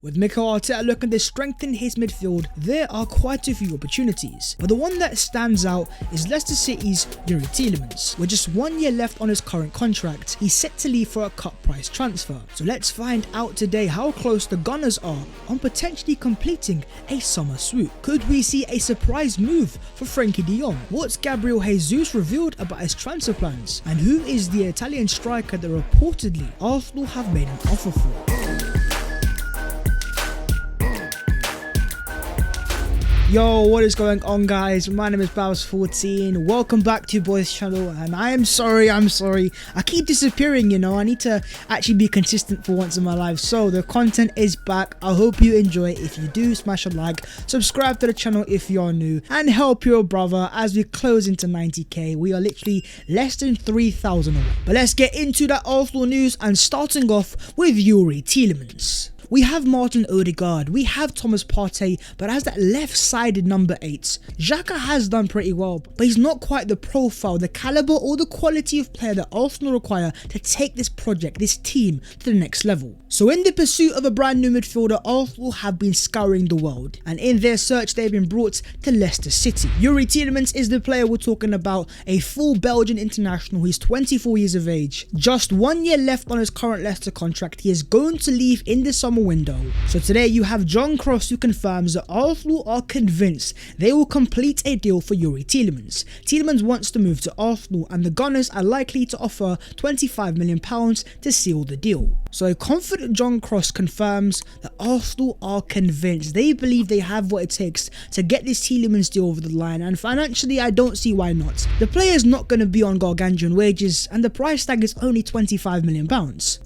With Mikel Arteta looking to strengthen his midfield, there are quite a few opportunities, but the one that stands out is Leicester City's Youri Tielemans. With just 1 year left on his current contract, he's set to leave for a cut price transfer. So let's find out today how close the Gunners are on potentially completing a summer swoop. Could we see a surprise move for Frenkie de Jong? What's Gabriel Jesus revealed about his transfer plans? And who is the Italian striker that reportedly Arsenal have made an offer for? Yo, what is going on, guys? My name is Babs14. Welcome back to your boys channel, and I am sorry. I keep disappearing, you know. I need to actually be consistent for once in my life. So the content is back. I hope you enjoy it. If you do, smash a like, subscribe to the channel if you're new, and help your brother as we close into 90k. We are literally less than 3,000 away. But let's get into that Arsenal news, and starting off with Youri Tielemans. We have Martin Odegaard, we have Thomas Partey, but as that left-sided number 8, Xhaka has done pretty well, but he's not quite the profile, the caliber or the quality of player that Arsenal require to take this project, this team, to the next level. So in the pursuit of a brand new midfielder, Arsenal have been scouring the world, and in their search they've been brought to Leicester City. Youri Tielemans is the player we're talking about, a full Belgian international. He's 24 years of age. Just 1 year left on his current Leicester contract. He is going to leave in the summer window. So today you have John Cross who confirms that Arsenal are convinced they will complete a deal for Youri Tielemans. Tielemans wants to move to Arsenal, and the Gunners are likely to offer £25 million to seal the deal. So a confident John Cross confirms that Arsenal are convinced. They believe they have what it takes to get this Tielemans deal over the line, and financially I don't see why not. The player is not going to be on gargantuan wages, and the price tag is only £25 million.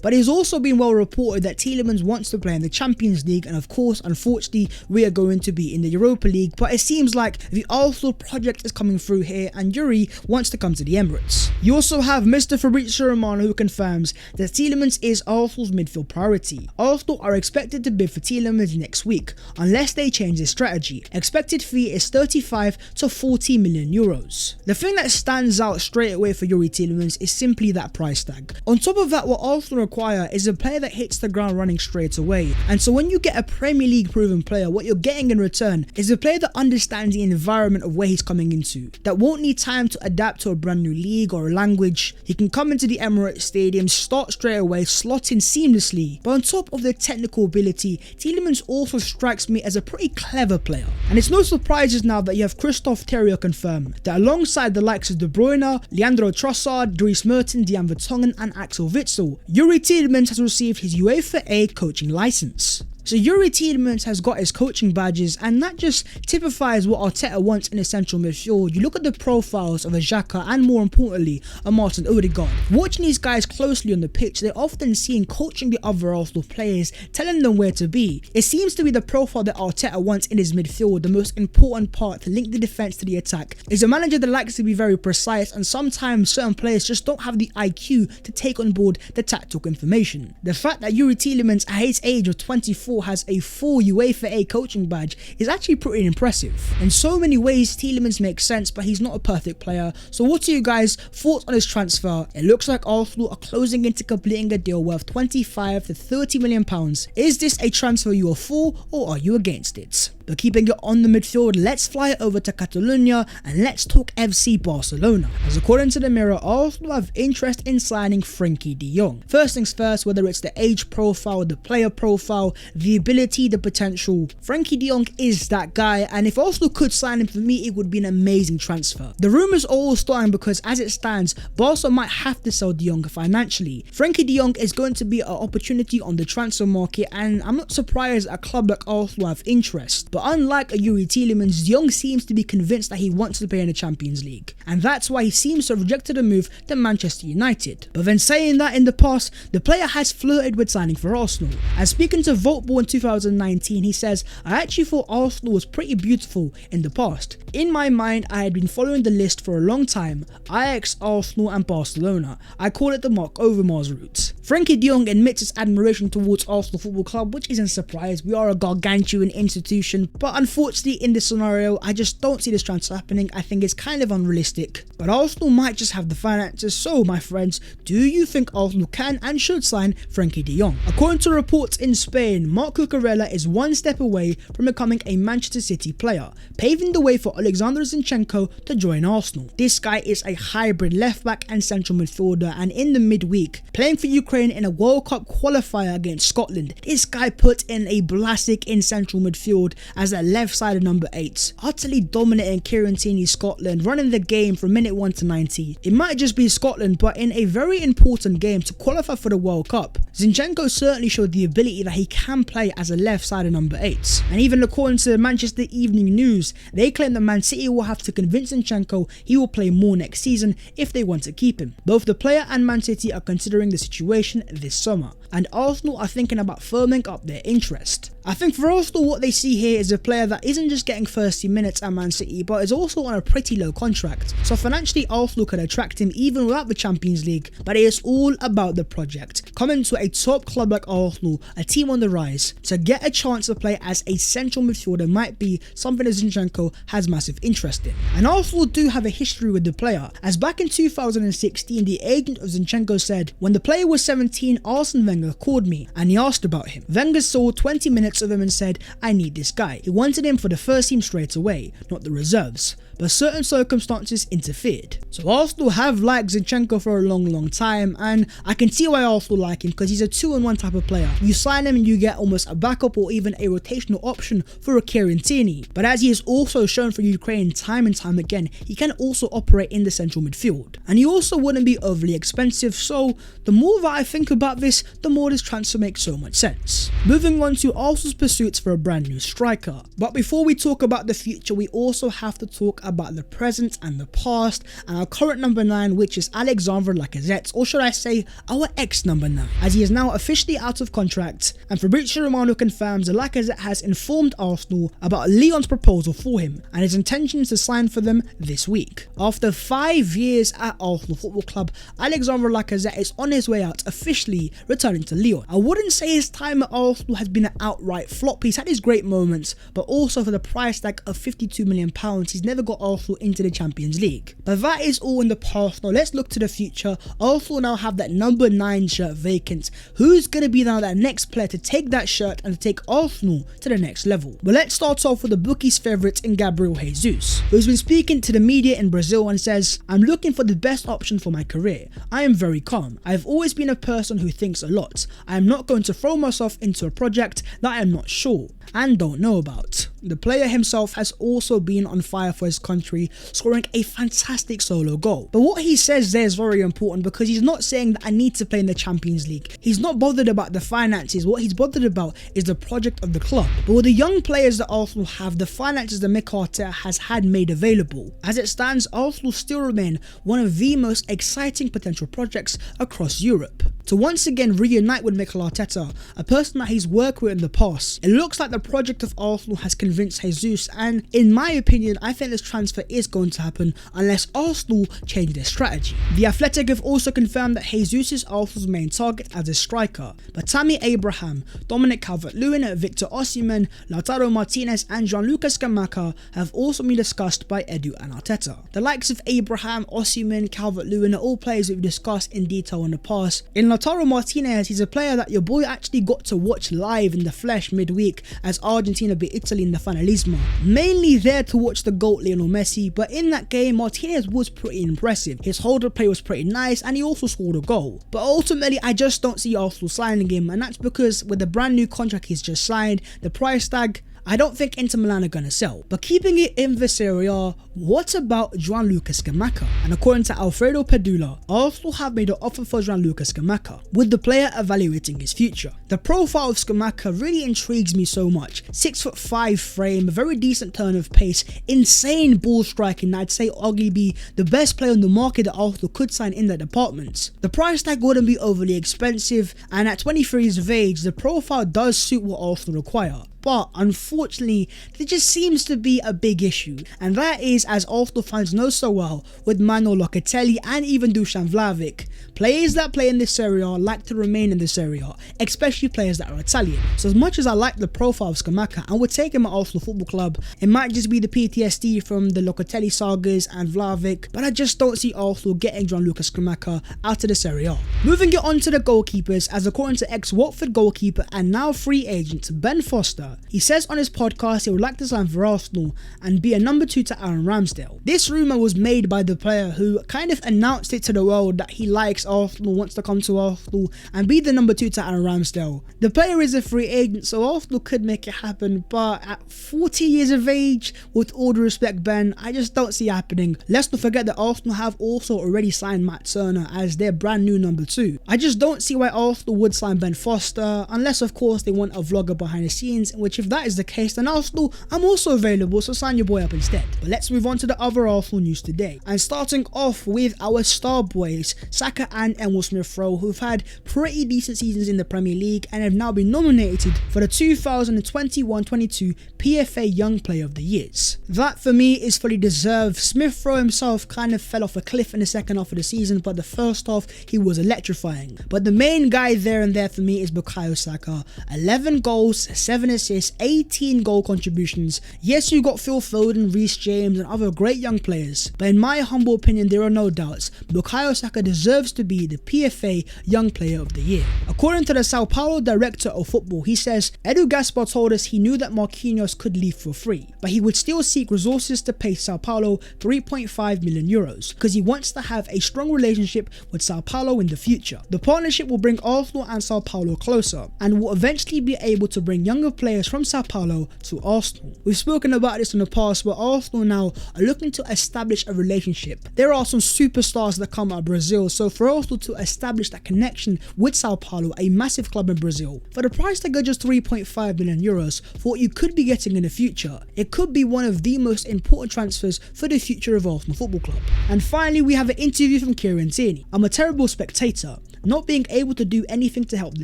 But it has also been well reported that Tielemans wants to play in the Champions League, and of course, unfortunately, we are going to be in the Europa League, but it seems like the Arsenal project is coming through here, and Youri wants to come to the Emirates. You also have Mr. Fabrizio Romano who confirms that Tielemans is Arsenal's midfield priority. Arsenal are expected to bid for Tielemans next week, unless they change their strategy. Expected fee is 35 to 40 million euros. The thing that stands out straight away for Youri Tielemans is simply that price tag. On top of that, what Arsenal require is a player that hits the ground running straight away. And so when you get a Premier League proven player, what you're getting in return is a player that understands the environment of where he's coming into, that won't need time to adapt to a brand new league or a language. He can come into the Emirates Stadium, start straight away, slot in seamlessly. But on top of the technical ability, Tielemans also strikes me as a pretty clever player. And it's no surprises now that you have Christophe Terrier confirm that alongside the likes of De Bruyne, Leandro Trossard, Dries Mertens, Jan Vertonghen and Axel Witsel, Youri Tielemans has received his UEFA A coaching license. So Youri Tielemans has got his coaching badges, and that just typifies what Arteta wants in a central midfield. You look at the profiles of a Xhaka and, more importantly, a Martin Odegaard. Watching these guys closely on the pitch, they're often seen coaching the other Arsenal players, telling them where to be. It seems to be the profile that Arteta wants in his midfield. The most important part to link the defence to the attack is a manager that likes to be very precise, and sometimes certain players just don't have the IQ to take on board the tactical information. The fact that Youri Tielemans at his age of 24 has a full UEFA A coaching badge is actually pretty impressive. In so many ways, Tielemans makes sense, but he's not a perfect player. So what are you guys' thoughts on his transfer? It looks like Arsenal are closing into completing a deal worth 25 to 30 million pounds. Is this a transfer you are for, or are you against it? But keeping it on the midfield, let's fly over to Catalonia and let's talk FC Barcelona. As according to the Mirror, Arsenal have interest in signing Frenkie de Jong. First things first, whether it's the age profile, the player profile, the ability, the potential, Frenkie de Jong is that guy, and if Arsenal could sign him, for me it would be an amazing transfer. The rumours are all starting because as it stands, Barca might have to sell de Jong financially. Frenkie de Jong is going to be an opportunity on the transfer market, and I'm not surprised a club like Arsenal have interest. But unlike a Youri Tielemans, de Jong seems to be convinced that he wants to play in the Champions League, and that's why he seems to have rejected a move to Manchester United. But then saying that, in the past, the player has flirted with signing for Arsenal. And speaking to Voltball in 2019, he says, "I actually thought Arsenal was pretty beautiful in the past. In my mind, I had been following the list for a long time, Ajax, Arsenal and Barcelona. I call it the Marc Overmars route. Frenkie de Jong admits his admiration towards Arsenal Football Club, which isn't a surprise. We are a gargantuan institution, but unfortunately in this scenario, I just don't see this transfer happening. I think it's kind of unrealistic. But Arsenal might just have the finances, so my friends, do you think Arsenal can and should sign Frenkie de Jong? According to reports in Spain, Marc Cucurella is one step away from becoming a Manchester City player, paving the way for Alexander Zinchenko to join Arsenal. This guy is a hybrid left back and central midfielder, and in the midweek, playing for Ukraine in a World Cup qualifier against Scotland, this guy put in a Blasic in central midfield as a left-sided number 8, utterly dominating Kieran Tierney's Scotland, running the game from minute 1 to 90. It might just be Scotland, but in a very important game to qualify for the World Cup, Zinchenko certainly showed the ability that he can play as a left-sided number 8. And even according to Manchester Evening News, they claim that Man City will have to convince Zinchenko he will play more next season if they want to keep him. Both the player and Man City are considering the situation this summer, and Arsenal are thinking about firming up their interest. I think for Arsenal, what they see here is a player that isn't just getting 30 minutes at Man City, but is also on a pretty low contract. So financially, Arsenal could attract him even without the Champions League, but it is all about the project. Coming to a top club like Arsenal, a team on the rise, to get a chance to play as a central midfielder might be something that Zinchenko has massive interest in. And Arsenal do have a history with the player, as back in 2016, the agent of Zinchenko said, when the player was 17, Arsene Wenger called me and he asked about him. Wenger saw 20 minutes of him and said, I need this guy. He wanted him for the first team straight away, not the reserves, but certain circumstances interfered. So Arsenal have liked Zinchenko for a long time, and I can see why Arsenal like him, because he's a 2-in-1 type of player. You sign him and you get almost a backup or even a rotational option for a Kieran Tierney. But as he has also shown for Ukraine time and time again, he can also operate in the central midfield. And he also wouldn't be overly expensive, so the more that I think about this, the more this transfer makes so much sense. Moving on to Arsenal's pursuits for a brand new striker. But before we talk about the future, we also have to talk about the present and the past, and our current number 9, which is Alexandre Lacazette, or should I say our ex number 9, as he is now officially out of contract, and Fabrizio Romano confirms that Lacazette has informed Arsenal about Lyon's proposal for him and his intentions to sign for them this week. After 5 years at Arsenal Football Club, Alexandre Lacazette is on his way out, officially returning to Lyon. I wouldn't say his time at Arsenal has been an outright flop. He's had his great moments, but also for the price tag of £52 million, he's never got Arsenal into the Champions League. But that is all in the past. Now let's look to the future. Arsenal now have that number 9 shirt vacant. Who's going to be now that next player to take that shirt and to take Arsenal to the next level? Well, let's start off with the bookies' favourite in Gabriel Jesus, who's been speaking to the media in Brazil and says, I'm looking for the best option for my career. I am very calm. I've always been a person who thinks a lot. I am not going to throw myself into a project that I am not sure and don't know about. The player himself has also been on fire for his country, scoring a fantastic solo goal. But what he says there is very important, because he's not saying that I need to play in the Champions League. He's not bothered about the finances. What he's bothered about is the project of the club. But with the young players that Arsenal have, the finances that Mikel Arteta has had made available, as it stands, Arsenal still remain one of the most exciting potential projects across Europe. To once again reunite with Mikel Arteta, a person that he's worked with in the past, it looks like the project of Arsenal has convinced Jesus, and in my opinion, I think this transfer is going to happen unless Arsenal change their strategy. The Athletic have also confirmed that Jesus is Arsenal's main target as a striker, but Tammy Abraham, Dominic Calvert-Lewin, Victor Osimhen, Lautaro Martinez and Gianluca Scamacca have also been discussed by Edu and Arteta. The likes of Abraham, Osimhen, Calvert-Lewin are all players we've discussed in detail in the past. In Lautaro Martinez, he's a player that your boy actually got to watch live in the flesh midweek as Argentina beat Italy in the Finalisma. Mainly there to watch the GOAT Lionel Messi, but in that game Martinez was pretty impressive. His holder play was pretty nice and he also scored a goal. But ultimately I just don't see Arsenal signing him, and that's because with the brand new contract he's just signed, the price tag, I don't think Inter Milan are going to sell. But keeping it in the Serie A, what about Gianluca Scamacca? And according to Alfredo Pedula, Arsenal have made an offer for Gianluca Scamacca, with the player evaluating his future. The profile of Scamacca really intrigues me so much. 6'5" frame, very decent turn of pace, insane ball striking. I'd say arguably the best player on the market that Arsenal could sign in that department. The price tag wouldn't be overly expensive, and at 23 years of age, the profile does suit what Arsenal require. but unfortunately there just seems to be a big issue, and that is, as Arsenal fans know so well, with Manuel Locatelli and even Dusan Vlahovic. Players that play in this Serie A like to remain in this Serie A, especially players that are Italian. So as much as I like the profile of Scamacca and would take him at Arsenal Football Club, it might just be the PTSD from the Locatelli sagas and Vlahovic, but I just don't see Arsenal getting Gianluca Scamacca out of the Serie A. Moving it on to the goalkeepers, as according to ex-Watford goalkeeper and now free agent Ben Foster, he says on his podcast he would like to sign for Arsenal and be a number 2 to Aaron Ramsdale. This rumour was made by the player, who kind of announced it to the world that he likes Arsenal, wants to come to Arsenal and be the number 2 to Aaron Ramsdale. The player is a free agent, so Arsenal could make it happen, but at 40 years of age, with all due respect Ben, I just don't see it happening. Let's not forget that Arsenal have also already signed Matt Turner as their brand new number 2. I just don't see why Arsenal would sign Ben Foster, unless of course they want a vlogger behind the scenes, which if that is the case, then Arsenal, I'm also available, so sign your boy up instead. But let's move on to the other Arsenal news today, and starting off with our star boys Saka and Emil Smith-Rowe, who've had pretty decent seasons in the Premier League and have now been nominated for the 2021-22 PFA Young Player of the Years. That for me is fully deserved. Smith-Rowe himself kind of fell off a cliff in the second half of the season, but the first half he was electrifying. But the main guy there and there for me is Bukayo Saka. 11 goals, 7 assists, 18 goal contributions. Yes, you got Phil Foden, Reece James and other great young players, but in my humble opinion there are no doubts, Bukayo Saka deserves to be the PFA Young Player of the Year. According to the Sao Paulo director of football, he says, Edu Gaspar told us he knew that Marquinhos could leave for free, but he would still seek resources to pay Sao Paulo 3.5 million euros because he wants to have a strong relationship with Sao Paulo in the future. The partnership will bring Arsenal and Sao Paulo closer and will eventually be able to bring younger players from Sao Paulo to Arsenal. We've spoken about this in the past, but Arsenal now are looking to establish a relationship. There are some superstars that come out of Brazil, so for Arsenal to establish that connection with Sao Paulo, a massive club in Brazil, for the price tag of just 3.5 million euros for what you could be getting in the future, it could be one of the most important transfers for the future of Arsenal Football Club. And finally, we have an interview from Kieran Tierney. I'm a terrible spectator. Not being able to do anything to help the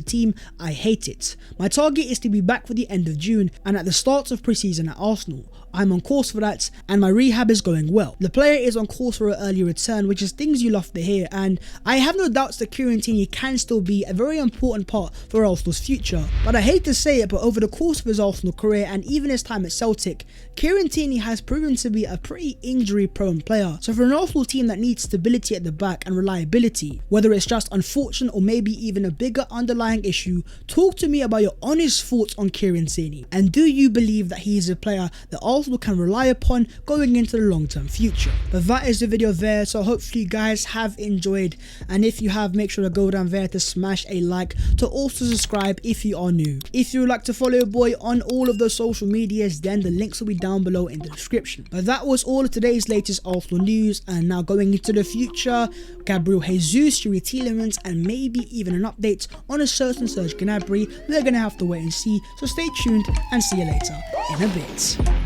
team, I hate it. My target is to be back for the end of June and at the start of pre-season at Arsenal. I'm on course for that and my rehab is going well. The player is on course for an early return, which is things you love to hear, and I have no doubts that Kieran Tierney can still be a very important part for Arsenal's future. But I hate to say it, but over the course of his Arsenal career and even his time at Celtic, Kieran Tierney has proven to be a pretty injury prone player. So for an Arsenal team that needs stability at the back and reliability, whether it's just unfortunate or maybe even a bigger underlying issue, talk to me about your honest thoughts on Kieran Tierney, and do you believe that he is a player that Arsenal can rely upon going into the long-term future? But that is the video there, so hopefully you guys have enjoyed, and if you have, make sure to go down there to smash a like, to also subscribe if you are new. If you would like to follow your boy on all of the social medias, then the links will be down below in the description. But that was all of today's latest Arsenal news, and now going into the future, Gabriel Jesus, Youri Tielemans and maybe even an update on a certain Serge Gnabry. We're gonna have to wait and see, so stay tuned and see you later in a bit.